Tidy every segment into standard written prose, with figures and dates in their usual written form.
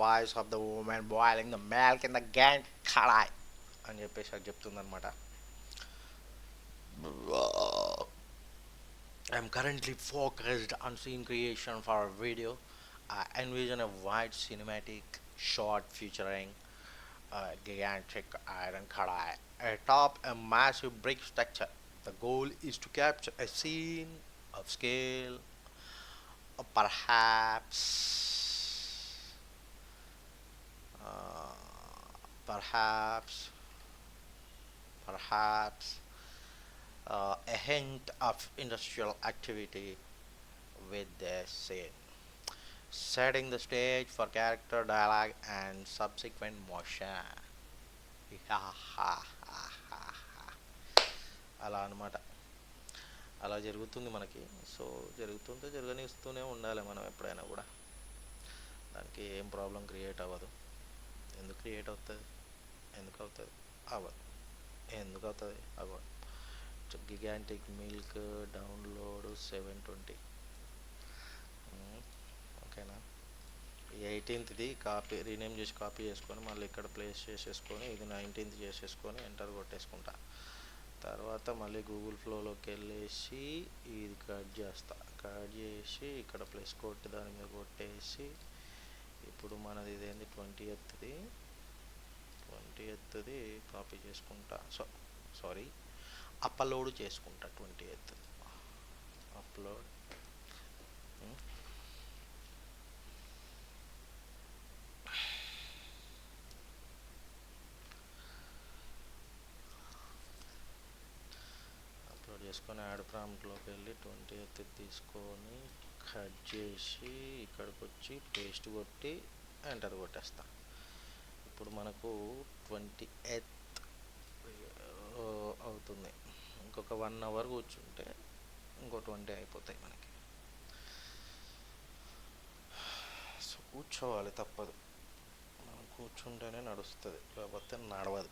Voice of the women boiling the milk in the gang kadai అని చెప్పేసి అది చెప్తుందనమాట. I'm currently focused on scene creation for a video. I envision a wide cinematic shot featuring a gigantic iron kadai atop a massive brick structure. The goal is to capture a scene of scale, perhaps, uh, perhaps, perhaps a hint of industrial activity with the scene, setting the stage for character dialogue and subsequent motion. అలా అనమాట. అలా జరుగుతుంది మనకి. So జరుగుతుంటే జరగనిస్తూనే ఉండాలి మనం ఎప్పుడైనా కూడా. దానికి ఏం ప్రాబ్లం క్రియేట్ అవ్వదు. ఎందుకు క్రియేట్ అవుతుంది? ఎందుకు అవుతుంది? అవ్వదు. ఎందుకు అవుతుంది? అవ్వదు. గిగాంటిక్ మిల్క్ డౌన్లోడ్ 720. ఓకేనా? 18th కాపీ రీనేమ్ చేసి కాపీ చేసుకొని మళ్ళీ ఇక్కడ ప్లేస్ చేసేసుకొని ఇది 19th చేసేసుకొని ఎంటర్ కొట్టేసుకుంటా. తర్వాత మళ్ళీ గూగుల్ ఫ్లోలోకి వెళ్ళేసి ఇది కట్ చేస్తా. కట్ చేసి ఇక్కడ ప్లస్ కొట్టి దాని మీద కొట్టేసి ఇప్పుడు మనది ఇదేంది 20th కాపీ చేసుకుంటా. సారీ, అప్లోడ్ చేసుకుంటా. 20th upload. అప్లోడ్ చేసుకొని యాడ్ ప్రాంప్ట్లోకి వెళ్ళి 20th తీసుకొని కట్ చేసి ఇక్కడికి వచ్చి పేస్ట్ కొట్టి ఎంటర్ కొట్టేస్తా. ఇప్పుడు మనకు 20th అవుతుంది. ఇంకొక 1 hour కూర్చుంటే ఇంకో 20 అయిపోతాయి మనకి. సో కూర్చోవాలి, తప్పదు. మనం కూర్చుంటేనే నడుస్తుంది, లేకపోతే నడవదు.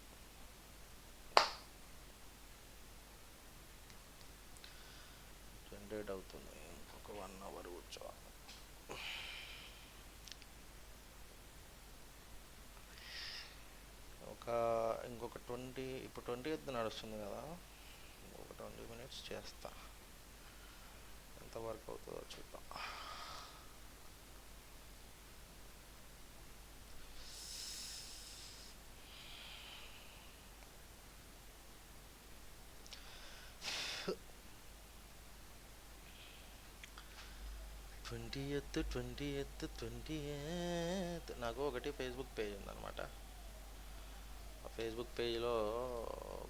జనరేట్ అవుతుంది. ఇంకొక 1 hour కూర్చోవాలి. ఇంకొక 20, ఇప్పుడు 20th నడుస్తుంది కదా, ఇంకొక 20 minutes చేస్తా. ఎంత వర్క్ అవుతుందో చూద్దాం. ట్వంటీ ఎయిత్ నాకు ఒకటి ఫేస్బుక్ పేజ్ ఉందన్నమాట. ఆ ఫేస్బుక్ పేజ్లో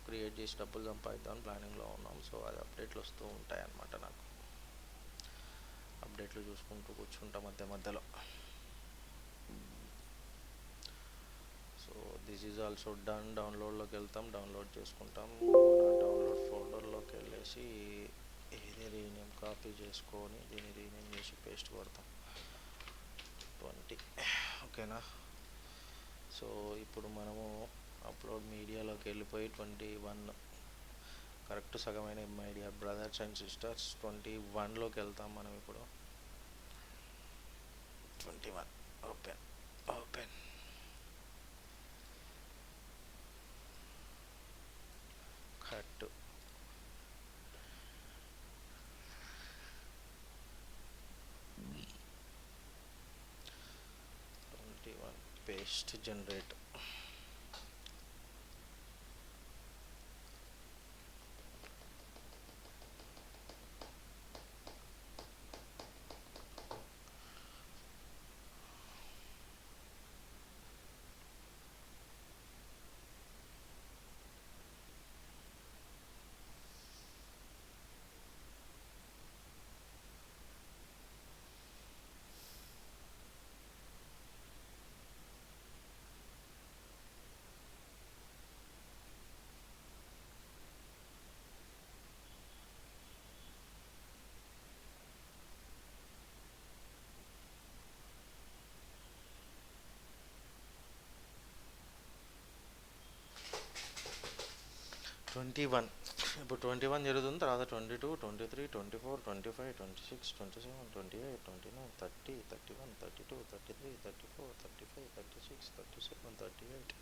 క్రియేట్ చేసి డబ్బులు సంపాదిద్దామని ప్లానింగ్లో ఉన్నాం. సో అది అప్డేట్లు వస్తూ ఉంటాయి అన్నమాట. నాకు అప్డేట్లు చూసుకుంటూ కూర్చుంటా మధ్య మధ్యలో. So this is also done. డౌన్లోడ్లోకి వెళ్తాం, డౌన్లోడ్ చేసుకుంటాం. మన డౌన్లోడ్ ఫోల్డర్లోకి వెళ్ళేసి ఇది రీనేమ్ కాపీ చేసుకొని దీన్ని రీనేమ్ చేసి పేస్ట్ కొడతాం. 20. ఓకేనా? సో ఇప్పుడు మనము అప్లోడ్ మీడియాలోకి వెళ్ళిపోయి 21 కరెక్ట్ సగమైన my dear brothers and sisters 21లోకి వెళ్తాం మనం ఇప్పుడు. 21 open. Cut. 21 paste generate. Twenty one ఇప్పుడు 21 జరుగుతుంది, తర్వాత 22, 23, 24, 25, 26, 27, 28, 29, 30, 31, 32, 33, 34, 35, 36, 37, 38,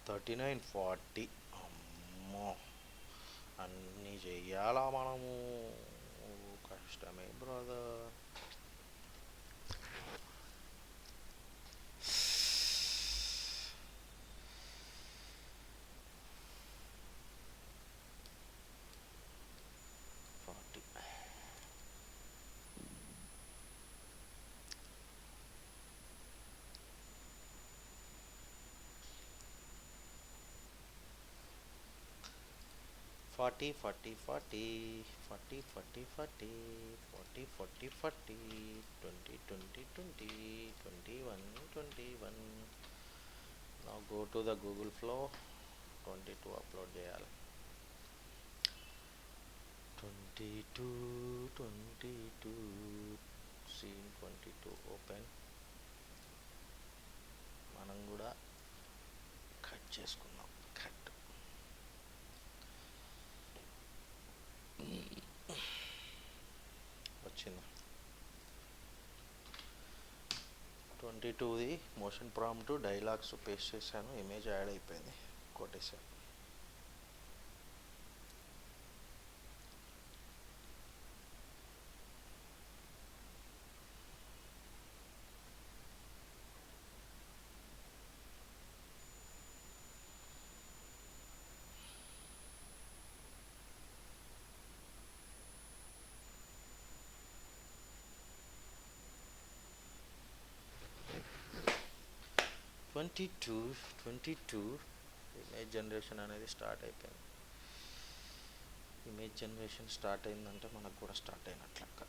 39, 40. అమ్మో, అన్నీ చెయ్యాలా మనము? కష్టమే brother. Forty, 40, 40, 40, 40, 40, 40, 40, 40, 20, 20, 20, 21, 21. Now go to the Google Flow. 22 upload చేయాలి. 22, 22, scene 22 open. మనం కూడా కట్ చేసుకుందాం. కట్ వచ్చింది. 22ది మోషన్ ప్రాంప్ట్ డైలాగ్స్ పేస్ట్ చేశాను, ఇమేజ్ యాడ్ అయిపోయింది, కొట్టేశాను. ట్వంటీ టూ ఇమేజ్ జనరేషన్ అనేది స్టార్ట్ అయిపోయింది. ఇమేజ్ జనరేషన్ స్టార్ట్ అయిందంటే మనకు కూడా స్టార్ట్ అయినట్లక్క.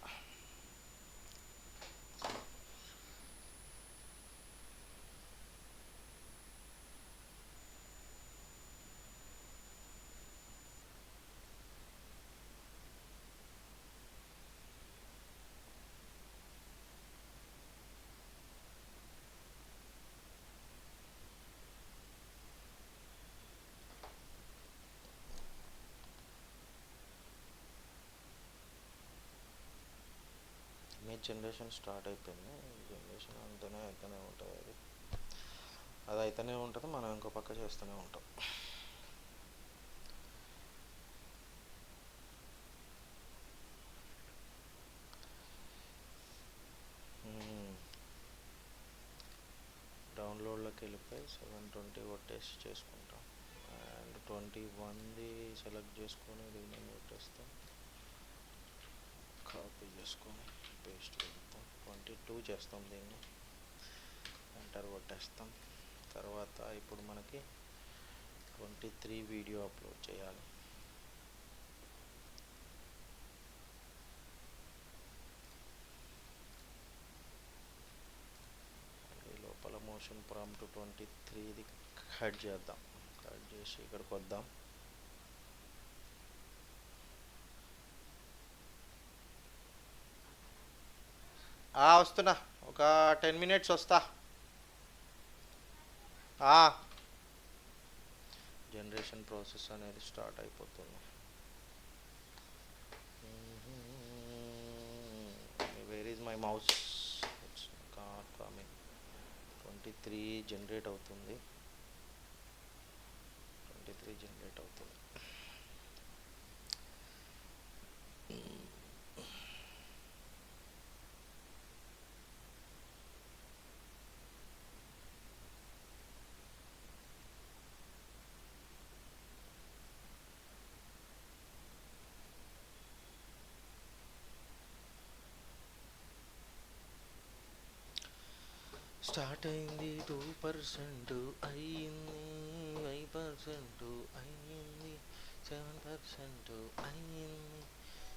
ఇమేజ్ జనరేషన్ స్టార్ట్ అయిపోయింది. జనరేషన్ అంటేనే అయితేనే ఉంటుంది, అది అయితేనే ఉంటుంది, మనం ఇంకో పక్క చేస్తూనే ఉంటాం. డౌన్లోడ్లోకి వెళ్ళిపోయి 720 కొట్టేసి చేసుకుంటాం. అండ్ 21ది సెలెక్ట్ చేసుకొని దీన్ని కొట్టేస్తాం, కాపీ చేసుకొని పేస్ట్ పెడతాం. 22 చేస్తాం, దీన్ని ఎంటర్ కొట్టేస్తాం. తర్వాత ఇప్పుడు మనకి 23 వీడియో అప్లోడ్ చేయాలి. ఈ లోపల మోషన్ ప్రాంప్ట్ 23ది కట్ చేద్దాం. కట్ చేసి ఇక్కడికి వద్దాం. వస్తున్నా, ఒక 10 minutes వస్తా. జనరేషన్ ప్రాసెస్ అనేది స్టార్ట్ అయిపోతుంది. Where is my mouse? It's not coming. 23 generate అవుతుంది. 23 జనరేట్ అవుతుంది. స్టార్ట్ అయింది 2% అయ్యింది, 5% అయ్యింది, 7% అయ్యింది,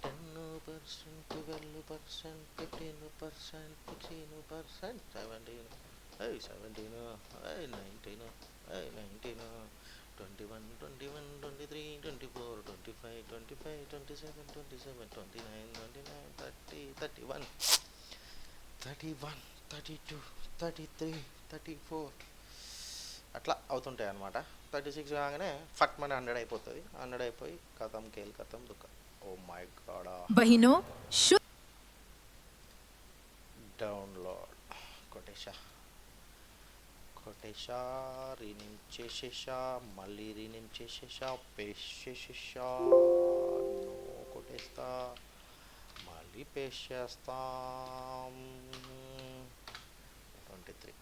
10%, 12%, 15%, 16%, 17, 17, 19, 19, 21, 21, 23, 24, 25, 25, 27, 27, 29, 29, 30, 31, 31, 32, 33, 34, అట్లా అవుతుంటాయి అనమాట. 36 కాగానే ఫట్ మన 100 అయిపోతుంది. 100 అయిపోయి కథం కేల్ కథం దుఃఖ. Oh my God. बहिनों शुद्ध డౌన్లోడ్ కొట్టేశా కొట్టేశా రీనేమ్ చేసేసా, మళ్ళీ రీనేమ్ చేసేసా, పేస్ట్ చేసేసా, నో కొట్టేస్తా, మళ్ళీ పేస్ట్ చేస్తాం. 23.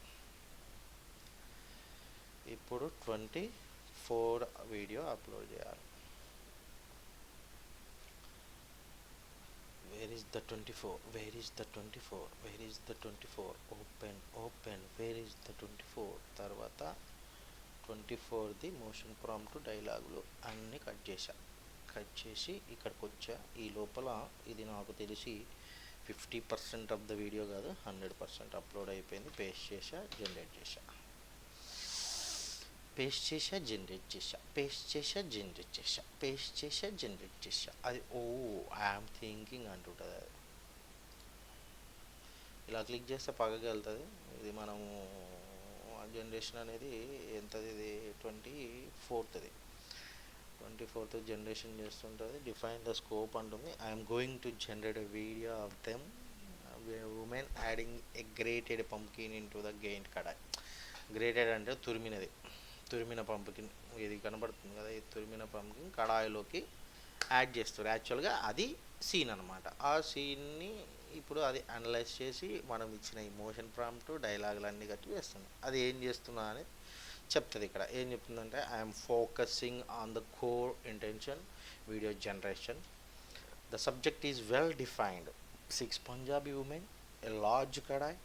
ఇప్పుడు 24 వీడియో అప్లోడ్ చేయాలి. Where is the 24, where is the 24, where is the 24, open open, where is the 24. తర్వాత 24ది మోషన్ ప్రాంప్ట్ డైలాగులు అన్నీ కట్ చేసి ఇక్కడికి వచ్చా. ఈ లోపల ఇది నాకు తెలిసి 50% ఆఫ్ ద వీడియో కాదు, 100% అప్లోడ్ అయిపోయింది. పేస్ట్ చేసా, జనరేట్ చేసా, పేస్ట్ చేసా, జనరేట్ చేసా, పేస్ట్ చేసా, జనరేట్ చేసా, పేస్ట్ చేసా, జనరేట్ చేసా. అది ఓ ఐఎమ్ థింకింగ్ అంటుంటుంది. అది ఇలా క్లిక్ చేస్తే పక్కకి వెళ్తుంది. ఇది మనము జనరేషన్ అనేది ఎంతది, ఇది 24ది 24th జనరేషన్ చేస్తుంటుంది. డిఫైన్ ద స్కోప్ అంటుంది. I'm going to generate a video of them women adding a grated pumpkin in to the giant kadai. Grated అంటే తురిమిన పంప్కిన్. ఇది కనబడుతుంది కదా, ఈ తురిమిన పంప్కిన్ కడాయిలోకి యాడ్ చేస్తారు. యాక్చువల్గా అది సీన్ అనమాట. ఆ సీన్ని ఇప్పుడు అది అనలైజ్ చేసి మనం ఇచ్చిన ఈ మోషన్ ప్రాంప్ట్ డైలాగులు అన్నీ కట్టి వేస్తుంది. అది ఏం చేస్తున్నా అని చెప్తుంది. ఇక్కడ ఏం చెప్తుందంటే I'm focusing on the core intention video generation. The subject is well defined. 6 Punjabi women, a large kadai,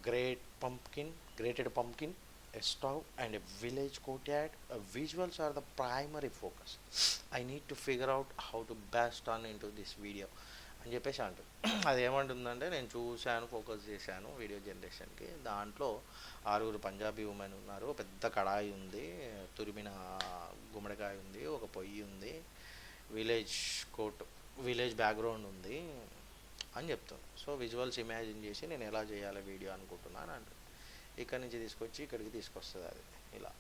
grated pumpkin, a stove and a village courtyard. Visuals are the primary focus. I need to figure out how to best turn into this video అని చెప్పేసి అంటుంది. అది ఏమంటుందంటే, నేను చూశాను, focus చేశాను video జనరేషన్కి. దాంట్లో 6 పంజాబీ ఉమెన్ ఉన్నారు, పెద్ద కడాయి ఉంది, తురిమిన గుమ్మడికాయ ఉంది, ఒక పొయ్యి ఉంది, విలేజ్ బ్యాక్గ్రౌండ్ ఉంది అని చెప్తాను. సో విజువల్స్ ఇమాజిన్ చేసి నేను ఎలా చేయాలి వీడియో అనుకుంటున్నాను అంటే, ఇక్కడి నుంచి తీసుకొచ్చి ఇక్కడికి తీసుకొస్తుంది. అది ఇలా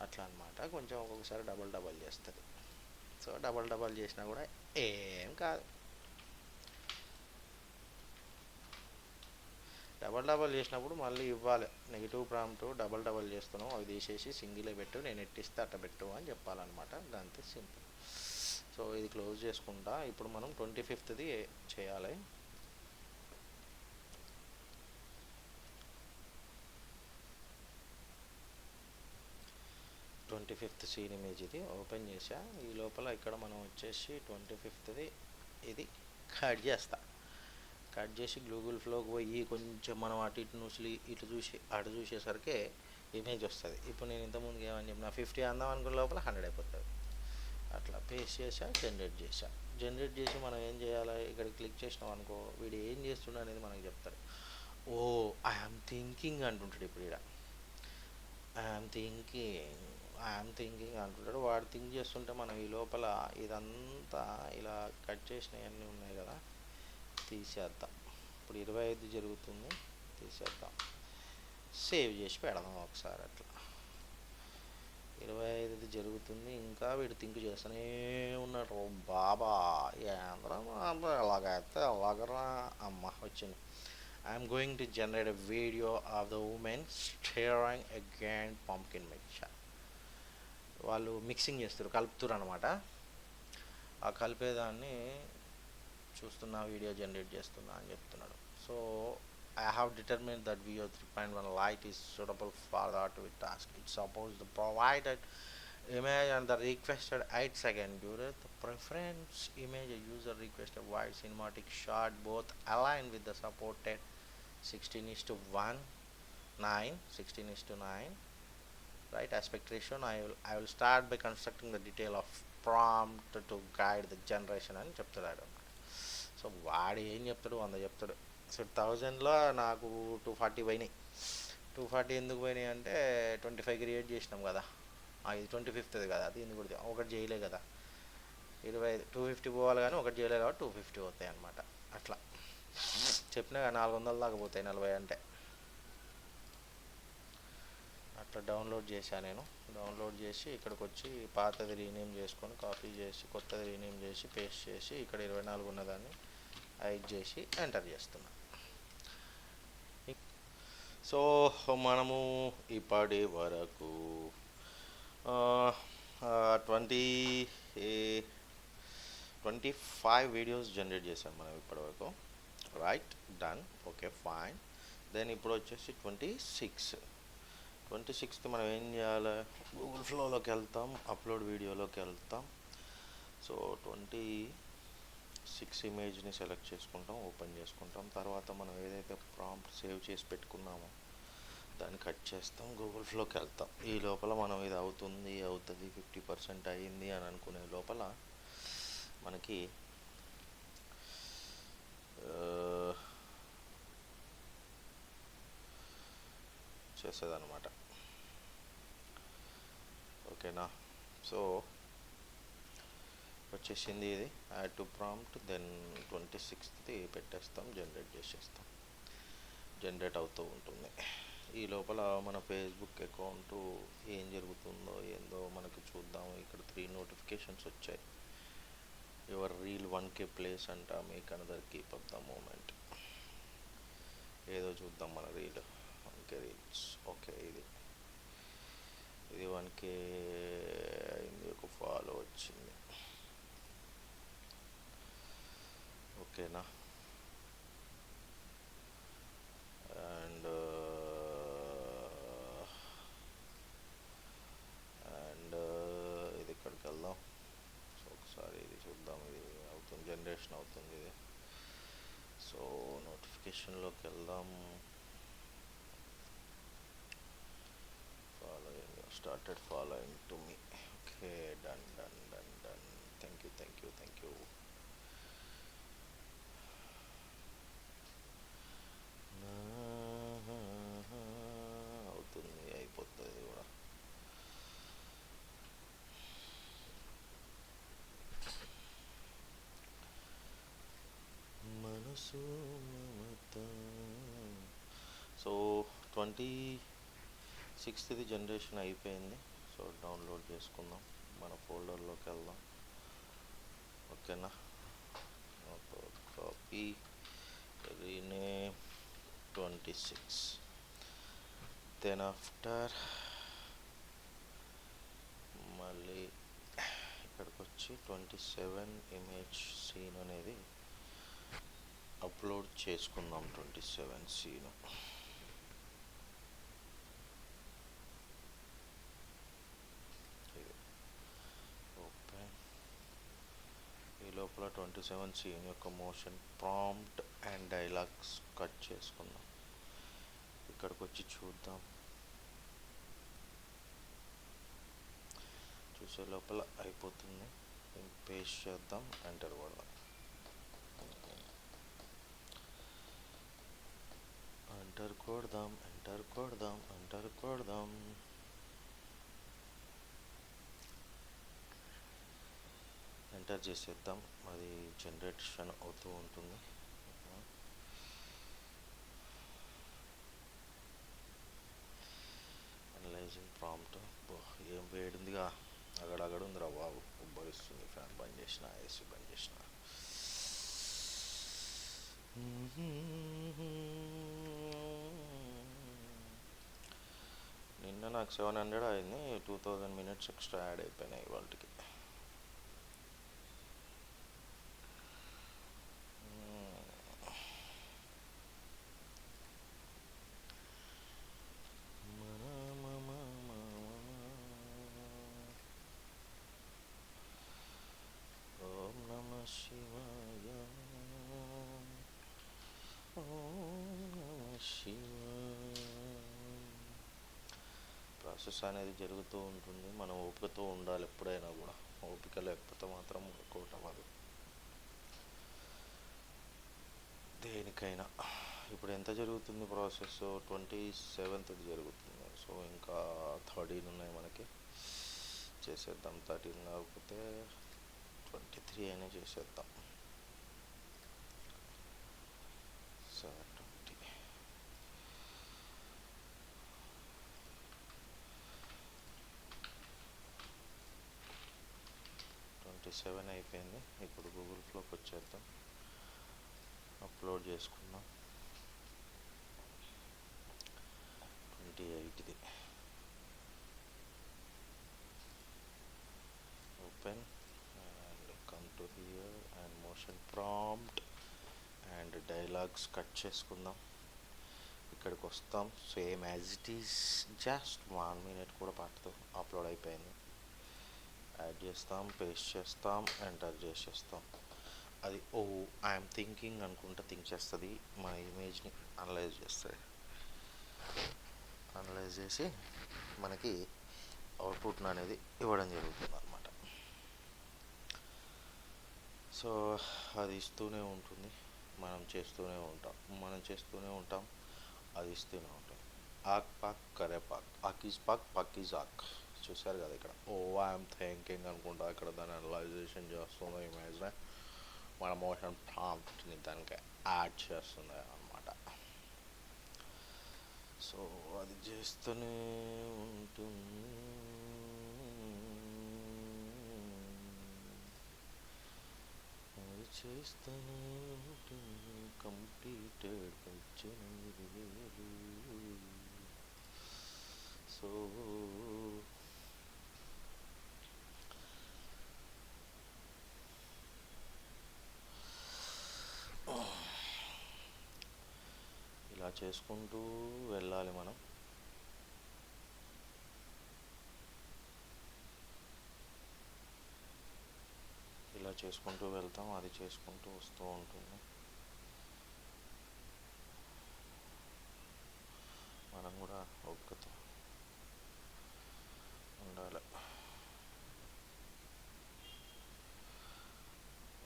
అట్లా అనమాట. కొంచెం ఒక్కొక్కసారి డబల్ చేస్తుంది. సో డబల్ చేసినా కూడా ఏం కాదు. డబల్ చేసినప్పుడు మళ్ళీ ఇవ్వాలి. నెగిటివ్ ప్రాంప్ట్ డబల్ చేస్తున్నావు, అవి తీసేసి సింగిలే పెట్టు, నేను ఎట్టిస్తే అట్ట పెట్టు అని చెప్పాలన్నమాట. అంతే సింపుల్. సో ఇది క్లోజ్ చేసుకుంటా. ఇప్పుడు మనం 25ది చేయాలి. సీన్ ఇమేజ్ ఇది ఓపెన్ చేసా. ఈ లోపల ఇక్కడ మనం వచ్చేసి 25ది ఇది కట్ చేసి గూగుల్ ఫ్లోకి పోయి కొంచెం మనం అటు చూసేసరికి ఇమేజ్ వస్తుంది. ఇప్పుడు నేను ఇంతకుముందు ఏమని చెప్పిన 50 అందాం అనుకున్న లోపల 100 అయిపోతుంది. అట్లా పేస్ట్ చేసా, జనరేట్ చేసి మనం ఏం చేయాలి, ఇక్కడ క్లిక్ చేసినాం అనుకో, వీడు ఏం చేస్తుండ అనేది మనకి చెప్తాడు. ఓ ఐఎమ్ థింకింగ్ అంటుంటాడు. ఇప్పుడు ఇక్కడ ఐఎమ్ థింకింగ్ అంటుంటాడు. వాడు థింక్ చేస్తుంటే మనం ఈ లోపల ఇదంతా ఇలా కట్ చేసినవన్నీ ఉన్నాయి కదా, తీసేద్దాం. ఇప్పుడు 25 జరుగుతుంది, తీసేద్దాం. సేవ్ చేసి పెడదాం ఒకసారి. అట్లా 25 జరుగుతుంది. ఇంకా వీడు థింక్ చేస్తూనే ఉన్నాడు. బాబా ఎలాగైతే అలాగరా అమ్మ వచ్చింది. I'm going to generate a video of the women stirring a grind pumpkin mixture. వాళ్ళు మిక్సింగ్ చేస్తారు, కలుపుతారు అనమాట. ఆ కలిపేదాన్ని చూస్తున్నా, వీడియో జనరేట్ చేస్తున్నా అని చెప్తున్నాడు. So I have determined that VO 3.1 Lite is suitable for the activity task. It supports the provided image and the requested 8-second duration. The preference image a user requested wide cinematic shot, both align with the supported 16:9, right aspect ratio. I will start by constructing the detail of prompt to guide the generation అని చెప్తాడు. So వాడు ఏం చెప్తాడు, 100 చెప్తాడు. So 1000లో నాకు 240 పోయినాయి. 240 ఎందుకు పోయినాయి అంటే 25 క్రియేట్ చేసినాం కదా, ఇది 25ది కదా, అది ఎందుకు కూడా ఒకటి చేయలే కదా. 250 పోవాలి కానీ ఒకటి చేయలే కాబట్టి 250 పోతాయి అన్నమాట. అట్లా చెప్పినా 400 దాకా పోతాయి 40 అంటే. డౌన్లోడ్ చేశాను నేను. డౌన్లోడ్ చేసి ఇక్కడికి వచ్చి పాతది రీనేమ్ చేసుకొని కాపీ చేసి కొత్తది రీనేమ్ చేసి పేస్ట్ చేసి ఇక్కడ 24 ఉన్నదాన్ని 5 చేసి ఎంటర్ చేస్తున్నా. సో మనము ఇప్పటి వరకు 25 వీడియోస్ జనరేట్ చేసాం మనం ఇప్పటివరకు. Right, done, okay, fine. Then ఇప్పుడు వచ్చేసి 26th మనం ఏం చేయాలి? గూగుల్ ఫ్లోలోకి వెళ్తాం, అప్లోడ్ వీడియోలోకి వెళ్తాం. సో 26 ఇమేజ్ని సెలెక్ట్ చేసుకుంటాం, ఓపెన్ చేసుకుంటాం. తర్వాత మనం ఏదైతే ప్రాంప్ట్ సేవ్ చేసి పెట్టుకున్నామో దాన్ని కట్ చేస్తాం, గూగుల్ ఫ్లోకి వెళ్తాం. ఈ లోపల మనం ఇది అవుతుంది 50% అయ్యింది అని అనుకునే లోపల మనకి చేసేదన్నమాట. ఓకేనా? సో వచ్చేసింది ఇది add to prompt. Then 26th పెట్టేస్తాం, జనరేట్ చేసేస్తాం. జనరేట్ అవుతూ ఉంటుంది. ఈ లోపల మన ఫేస్బుక్ అకౌంట్ ఏం జరుగుతుందో ఏందో మనకి చూద్దాము. ఇక్కడ 3 నోటిఫికేషన్స్ వచ్చాయి. యువర్ రీల్ 1K ప్లేస్ అంట, make another keep up the moment. ఏదో చూద్దాం మన రీల్ 1K రీల్స్. ఓకే, ఇది 1K అయింది, ఒక ఫాలో వచ్చింది. ఓకేనా? అండ్ ఇది ఇక్కడికి వెళ్దాం. సో ఒకసారి ఇది చూద్దాం. ఇది అవుతుంది, జనరేషన్ అవుతుంది ఇది. సో నోటిఫికేషన్లోకి వెళ్దాం. Following, started following to me. Okay, done. Thank you. అవుతుంది, అయిపోతుంది కూడా. మనసు మమత. సో 26th జనరేషన్ అయిపోయింది. సో డౌన్లోడ్ చేసుకుందాం, మన ఫోల్డర్లోకి వెళ్దాం. ఓకేనా? Copy, rename 26. దెన్ ఆఫ్టర్ మళ్ళీ ఇక్కడికి వచ్చి 27 ఇమేజ్ సీన్ అనేది అప్లోడ్ చేసుకుందాం. 27 సీను ఇది ఓపెన్. ఈ లోపల 27 సీన్ యొక్క motion, prompt and dialogues cut చేసుకుందాం. ఇక్కడికి వచ్చి చూద్దాం. చూసే లోపల అయిపోతుంది. పేస్ట్ చేద్దాం, ఎంటర్ కొడదాం. ఎంటర్ కొడదాం. ఎంటర్ చేసేద్దాం. అది జనరేషన్ అవుతూ ఉంటుంది. Analysing prompt. ఏం వేడిందిగా, అగడగడు ఉందిరా బాబు, ఉబ్బరిస్తుంది. ఫ్యాన్ బంద్ చేసిన, ఏసీ బంద్ చేసిన. నిన్న నాకు 700 అయింది, 2000 minutes ఎక్స్ట్రా యాడ్ అయిపోయినాయి వాళ్ళకి. ఓం నమః శివాయ, ఓం నమః శివాయ. ప్రాసెస్ అనేది జరుగుతూ ఉంటుంది. మనం ఓపికతో ఉండాలి ఎప్పుడైనా కూడా. ఓపిక లేకపోతే మాత్రం వర్కౌట్ అవ్వదు దేనికైనా. ఇప్పుడు ఎంత జరుగుతుంది ప్రాసెస్? 27th జరుగుతుంది. సో ఇంకా 13 ఉన్నాయి మనకి. చేసేద్దాం. 13 కాకపోతే 23 అయినా చేసేద్దాం. 720. 7 అయిపోయింది. ఇప్పుడు గూగుల్ ఫ్లోకి వచ్చేద్దాం, అప్లోడ్ చేసుకుందాం. 28ది open and come to here and motion prompt and dialogues cut చేసుకుందాం. ఇక్కడికి వస్తాం, same as it is, just 1 minute కూడా పట్టదు. అప్లోడ్ అయిపోయింది. యాడ్ చేస్తాం, పేస్ట్ చేస్తాం, ఎంటర్ చేసేస్తాం. అది ఐఎమ్ థింకింగ్ అనుకుంటా థింక్ చేస్తుంది, మన ఇమేజ్ని అనలైజ్ చేస్తుంది. అనలైజ్ చేసి మనకి అవుట్పుట్ అనేది ఇవ్వడం జరుగుతుంది అన్నమాట. సో అది ఇస్తూనే ఉంటుంది, మనం చేస్తూనే ఉంటాం, అది ఇస్తూనే ఉంటాం. ఆక్ పాక్ కరే పాక్, ఆకీస్ పాక్ పక్కీస్ ఆక్. చూసారు కదా ఇక్కడ ఐఎమ్ థింకింగ్ అనుకుంటా ఇక్కడ దాన్ని అనలైజేషన్ చేస్తుంది ఇమేజ్ని, మన మోషన్ ప్రాంప్ట్ని దానికి యాడ్ చేస్తుంది అన్నమాట. సో అది చేస్తూనే ఉంటుంది. చేస్తూనే ఉంటుంది. కంప్లీటెడ్ సో ఇలా చేసుకుంటూ వెళ్ళాలి మనం. ఇలా చేసుకుంటూ వెళ్తాం, అది చేసుకుంటూ వస్తూ ఉంటుంది. మనం కూడా ఒక్కత ఉండాలి.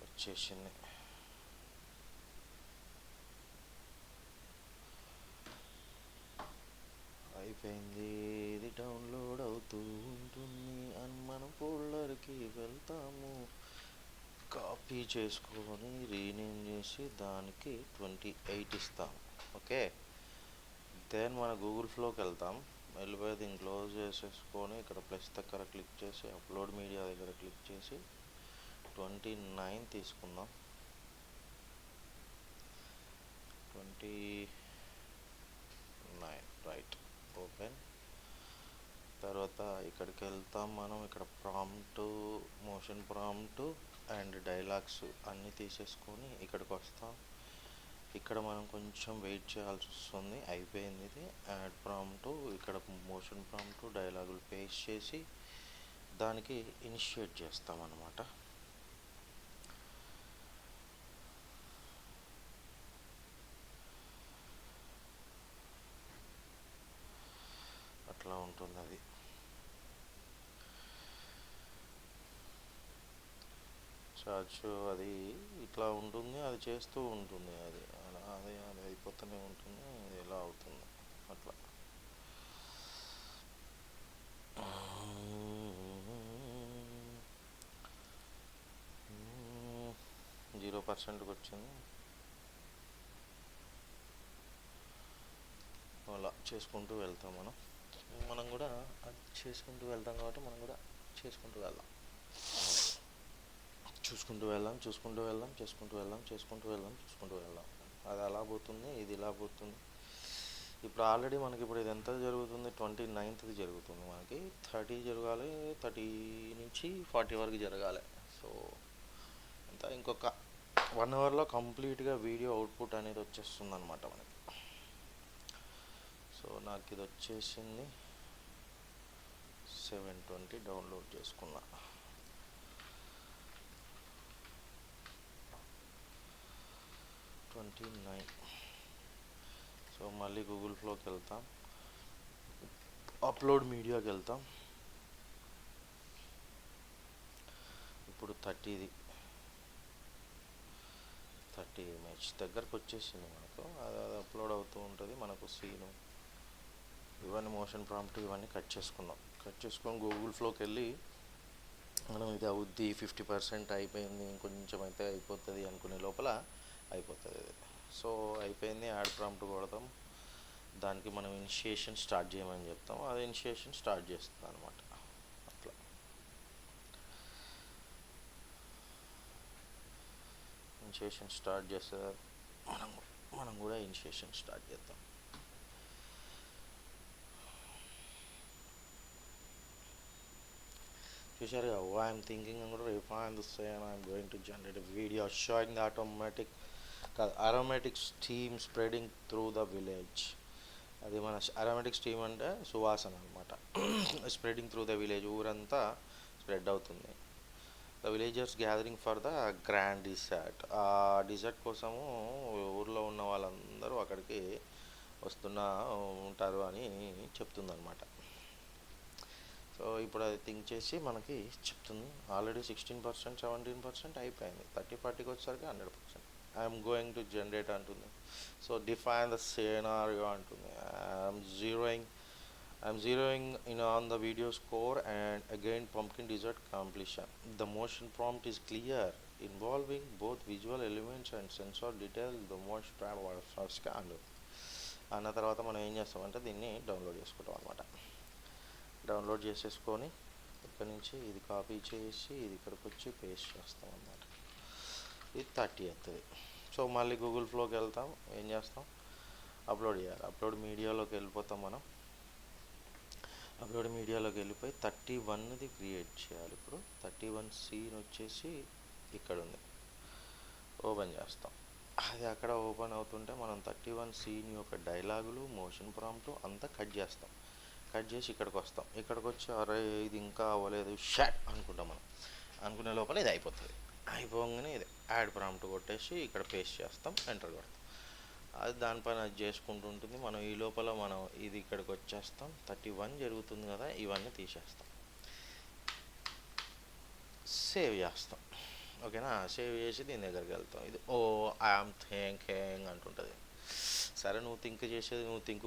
వచ్చేసింది. అయిపోయింది, ఇది డౌన్లోడ్ అవుతూ ఉంటుంది. అని మనం ఫోల్డర్కి వెళ్తాము, కాపీ చేసుకొని రీనేమ్ చేసి దానికి 28 ఇస్తాం. ఓకే, దెన్ మన గూగుల్ ఫ్లోకి వెళ్తాం. వెళ్ళిపోయి దీన్ని క్లోజ్ చేసేసుకొని ఇక్కడ ప్లస్ దగ్గర క్లిక్ చేసి అప్లోడ్ మీడియా దగ్గర క్లిక్ చేసి 29 తీసుకుందాం. 29 రైట్. ఓపెన్. తర్వాత ఇక్కడికి వెళ్తాం మనం. ఇక్కడ prompt, motion prompt and dialogues అన్నీ తీసేసుకొని ఇక్కడికి వస్తాం. ఇక్కడ మనం కొంచెం వెయిట్ చేయాల్సి వస్తుంది. అయిపోయింది ఇది. యాడ్ ప్రాంప్ట్, ఇక్కడ మోషన్ ప్రాంప్ట్, డైలాగులు పేస్ట్ చేసి దానికి ఇనిషియేట్ చేస్తాం అన్నమాట. అట్లా ఉంటుంది అది. చార్జ్ అది ఇట్లా ఉంటుంది, అది చేస్తూ ఉంటుంది. అది అలా అది అయిపోతూనే ఉంటుంది. అది ఎలా అవుతుంది అట్లా. 0%కి వచ్చింది. అలా చేసుకుంటూ వెళ్తాం మనం కూడా అది చేసుకుంటూ వెళ్తాం కాబట్టి మనం కూడా చేసుకుంటూ వెళ్దాం. చూసుకుంటూ వెళ్దాం. అది అలా పోతుంది, ఇది ఇలా పోతుంది. ఇప్పుడు ఆల్రెడీ మనకి ఇప్పుడు ఇది ఎంత జరుగుతుంది, 29th జరుగుతుంది. మనకి 30 జరగాలి, 30 నుంచి 40 వరకు జరగాలి. సో ఎంత ఇంకొక 1 అవర్లో కంప్లీట్గా వీడియో అవుట్పుట్ అనేది వచ్చేస్తుంది అనమాట మనకి. సో నాకు ఇది వచ్చేసింది. 720 డౌన్లోడ్ చేసుకున్నా. సో మళ్ళీ గూగుల్ ఫ్లోకి వెళ్తాం, అప్లోడ్ మీడియాకి వెళ్తాం. ఇప్పుడు 30 ఇమేజ్ దగ్గరకు వచ్చేసింది మనకు. అది అప్లోడ్ అవుతూ ఉంటుంది. మనకు సీను ఇవన్నీ మోషన్ ప్రాంప్ట్ ఇవన్నీ కట్ చేసుకొని గూగుల్ ఫ్లోకి వెళ్ళి మనం ఇది అవుద్ది 50% అయిపోయింది, ఇంకొంచెం అయితే అయిపోతుంది అనుకునే లోపల అయిపోతుంది ఇది. సో అయిపోయింది. యాడ్ ప్రాంప్ట్ కొడతాం, దానికి మనం ఇనిషియేషన్ స్టార్ట్ చేయమని చెప్తాం. అది ఇనిషియేషన్ స్టార్ట్ చేస్తుంది అనమాట. అట్లా ఇనిషియేషన్ స్టార్ట్ చేస్తారు. మనం మనం కూడా ఇనిషియేషన్ స్టార్ట్ చేద్దాం. చూసారుగా, ఐఎమ్ థింకింగ్ కూడా if I am the same, I'm going to generate a video showing the aromatic steam spreading through the village. అది మన అరోమాటిక్ స్టీమ్ అంటే సువాసన అనమాట. స్ప్రెడింగ్ త్రూ ద విలేజ్, ఊరంతా స్ప్రెడ్ అవుతుంది. The villagers gathering for the grand dessert. ఆ dessert కోసము ఊర్లో ఉన్న వాళ్ళందరూ అక్కడికి ఉంటారు అని చెప్తుందన్నమాట. సో ఇప్పుడు అది థింక్ చేసి మనకి చెప్తుంది. ఆల్రెడీ 16%, 17% అయిపోయింది. 30-40కి వచ్చేసరికి 100%. ఐఎమ్ గోయింగ్ టు జనరేట్ అంటుంది. సో డిఫైన్ ద సినారియో అంటుంది. I'm zeroing in on the video score and again pumpkin dessert completion. The motion prompt is clear, involving both visual elements and sensor detail. The most first అన్న తర్వాత మనం ఏం చేస్తామంటే దీన్ని download చేసుకుంటాం అనమాట. Download చేసేసుకొని ఇక్కడ నుంచి ఇది కాపీ చేసి ఇది ఇక్కడికి వచ్చి పేస్ట్ చేస్తాం అన్నమాట. ఇది 30 అవుతుంది. సో మళ్ళీ గూగుల్ ఫ్లోకి వెళ్తాం. ఏం చేస్తాం, అప్లోడ్ చేయాలి. అప్లోడ్ మీడియాలోకి వెళ్ళిపోతాం. మనం అప్లోడ్ మీడియాలోకి వెళ్ళిపోయి 31ది క్రియేట్ చేయాలి. ఇప్పుడు 31C వచ్చేసి ఇక్కడ ఉంది, ఓపెన్ చేస్తాం. అది అక్కడ ఓపెన్ అవుతుంటే మనం 31C యొక్క డైలాగులు, మోషన్ ప్రాంప్ట్ అంతా కట్ చేస్తాం. కట్ చేసి ఇక్కడికి వస్తాం. ఇక్కడికి వచ్చి అరే ఇది ఇంకా అవ్వలేదు షాట్ అనుకుంటాం. మనం అనుకునే లోపల ఇది అయిపోతుంది. అయిపోగానే ఇది యాడ్ ప్రాంప్ట్ కొట్టేసి ఇక్కడ పేస్ట్ చేస్తాం, ఎంటర్ కొడతాం. అది దానిపైన అది చేసుకుంటూ ఉంటుంది. మనం ఈ లోపల మనం ఇది ఇక్కడికి వచ్చేస్తాం. 31 జరుగుతుంది కదా, ఇవన్నీ తీసేస్తాం, సేవ్ చేస్తాం. ఓకేనా, సేవ్ చేసి దీని దగ్గరికి వెళ్తాం. ఇది ఐఎమ్ థింకింగ్ అంటుంటుంది. సరే నువ్వు థింక్ చేసేది నువ్వు థింక్